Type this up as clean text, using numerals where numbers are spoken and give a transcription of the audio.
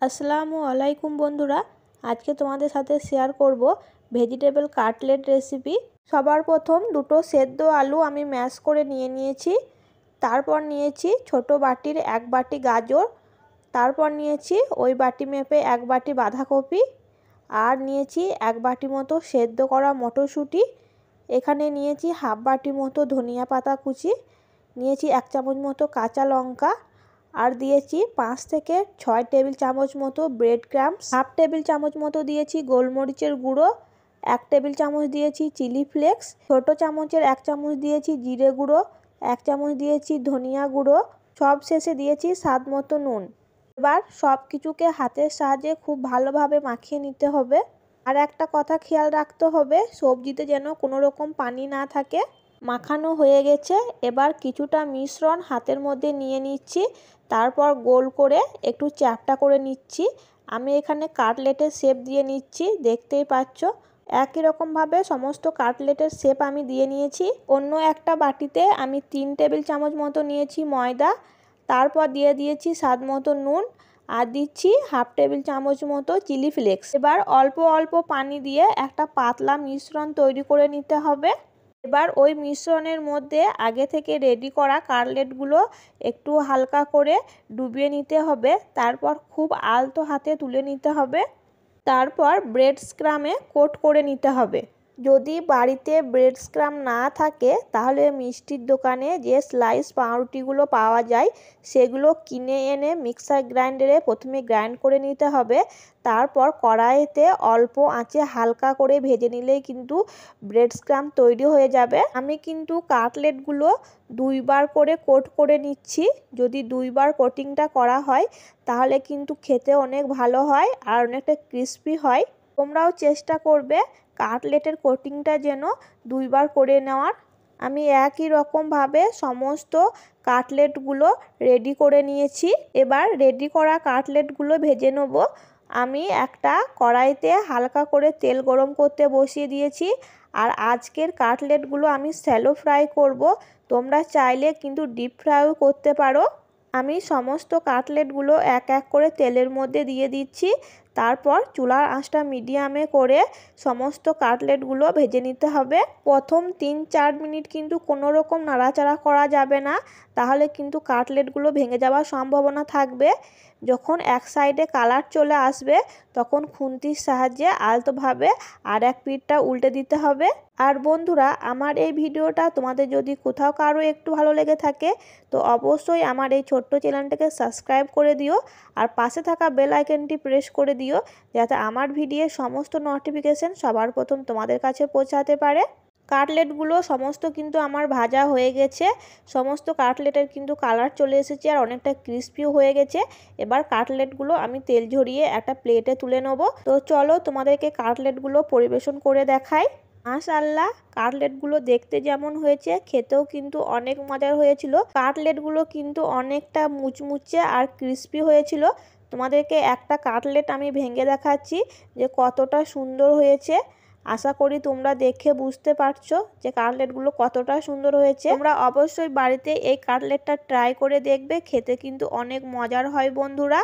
আসসালামু আলাইকুম বন্ধুরা, আজকে তোমাদের সাথে শেয়ার করব ভেজিটেবল কাটলেট রেসিপি। সবার প্রথম দুটো সেদ্ধ আলু আমি ম্যাশ করে নিয়েছি। তারপর নিয়েছি ছোট বাটির 1 বাটি গাজর। তারপর নিয়েছি ওই বাটি মেপে 1 বাটি বাঁধাকপি। আর নিয়েছি 1 বাটি মতো সেদ্ধ করা মটরশুঁটি। এখানে নিয়েছি হাফ বাটি মতো ধনিয়া পাতা কুচি। নিয়েছি 1 চামচ মতো কাঁচা লঙ্কা। আর দিয়েছি 5 থেকে 6 টেবিল চামচ মতো ব্রেড ক্রাম্বস। হাফ টেবিল চামচ মতো দিয়েছি গোলমরিচের গুঁড়ো। 1 টেবিল চামচ দিয়েছি চিলি ফ্লেক্স। ছোট চামচের 1 চামচ দিয়েছি জিরে গুঁড়ো। 1 চামচ দিয়েছি ধনিয়া গুঁড়ো। সব শেষে দিয়েছি স্বাদ মতো নুন। এবার সব কিছুকে হাতের সাহায্যে খুব ভালোভাবে মাখিয়ে নিতে হবে। আর একটা কথা খেয়াল রাখতে হবে, সবজিতে যেন কোনো রকম পানি না থাকে। মাখানো হয়ে গেছে। এবার কিছুটা মিশ্রণ হাতের মধ্যে নিয়ে নিচ্ছি। তারপর গোল করে একটু চ্যাপ্টা করে নিচ্ছি। আমি এখানে কাটলেটের শেপ দিয়ে নিচ্ছি, দেখতেই পাচ্ছ। একই রকমভাবে সমস্ত কাটলেটের শেপ আমি দিয়ে নিয়েছি। অন্য একটা বাটিতে আমি 3 টেবিল চামচ মতো নিয়েছি ময়দা। তারপর দিয়ে দিয়েছি স্বাদ মতো নুন। আর দিচ্ছি হাফ টেবিল চামচ মতো চিলি ফ্লেক্স। এবার অল্প অল্প পানি দিয়ে একটা পাতলা মিশ্রণ তৈরি করে নিতে হবে। এবার ওই মিশ্রণের মধ্যে আগে থেকে রেডি করা কাটলেটগুলো একটু হালকা করে ডুবিয়ে নিতে হবে। তারপর খুব আলতো হাতে তুলে নিতে হবে। তারপর ব্রেড স্ক্রামে কোট করে নিতে হবে। যদি বাড়িতে ব্রেড স্ক্রাম না থাকে তাহলে মিষ্টির দোকানে যে স্লাইস পাউরুটিগুলো পাওয়া যায় সেগুলো কিনে এনে মিক্সার গ্রাইন্ডারে প্রথমে গ্রাইন্ড করে নিতে হবে। তারপর কড়াইতে অল্প আঁচে হালকা করে ভেজে নিলেই কিন্তু ব্রেড স্ক্রাম তৈরি হয়ে যাবে। আমি কিন্তু কাটলেটগুলো 2 বার করে কোট করে নিচ্ছি। যদি 2 বার কোটিংটা করা হয় তাহলে কিন্তু খেতে অনেক ভালো হয় আর অনেকটা ক্রিস্পি হয়। তোমরাও চেষ্টা করবে কাটলেটের কোটিংটা যেন 2 বার করে নেওয়ার। আমি একই রকমভাবে সমস্ত কাটলেটগুলো রেডি করে নিয়েছি। এবার রেডি করা কাটলেটগুলো ভেজে নেব। আমি একটা কড়াইতে হালকা করে তেল গরম করতে বসিয়ে দিয়েছি। আর আজকের কাটলেটগুলো আমি শ্যালো ফ্রাই করব। তোমরা চাইলে কিন্তু ডিপ ফ্রাইও করতে পারো। আমি সমস্ত কাটলেটগুলো এক এক করে তেলের মধ্যে দিয়ে দিচ্ছি। তারপর চুলার আঁচটা মিডিয়ামে করে সমস্ত কাটলেটগুলো ভেজে নিতে হবে। প্রথম 3-4 মিনিট কিন্তু কোনো রকম নাড়াচাড়া করা যাবে না, তাহলে কিন্তু কাটলেটগুলো ভেঙে যাওয়ার সম্ভাবনা থাকবে। যখন এক সাইডে কালার চলে আসবে তখন খুন্তির সাহায্যে আলতোভাবে আর এক পিঠটা উল্টে দিতে হবে। আর বন্ধুরা, আমার এই ভিডিওটা তোমাদের যদি কোথাও কারো একটু ভালো লেগে থাকে তো অবশ্যই আমার এই ছোট্ট চ্যানেলটাকে সাবস্ক্রাইব করে দিও। আর পাশে থাকা বেল আইকনটি প্রেস করে দিও যাতে আমার ভিডিওর সমস্ত নোটিফিকেশন সবার প্রথম তোমাদের কাছে পৌঁছাতে পারে। কাটলেটগুলো সমস্ত কিন্তু আমার ভাজা হয়ে গেছে। সমস্ত কাটলেটের কিন্তু কালার চলে এসেছে আর অনেকটা ক্রিস্পিও হয়ে গেছে। এবার কাটলেটগুলো আমি তেল ঝরিয়ে একটা প্লেটে তুলে নেব। তো চলো তোমাদেরকে কাটলেটগুলো পরিবেশন করে দেখাই। মাশাআল্লাহ, কাটলেটগুলো দেখতে যেমন হয়েছে খেতেও কিন্তু অনেক মজার হয়েছিল। কাটলেটগুলো কিন্তু অনেকটা মুচমুচে আর ক্রিস্পি হয়েছিল। তোমাদেরকে একটা কাটলেট আমি ভেঙে দেখাচ্ছি যে কতটা সুন্দর হয়েছে। আশা করি তোমরা দেখে বুঝতে পারছো যে কাটলেটগুলো কতটা সুন্দর হয়েছে। তোমরা অবশ্যই বাড়িতে এই কাটলেটটা ট্রাই করে দেখবে, খেতে কিন্তু অনেক মজার হয় বন্ধুরা।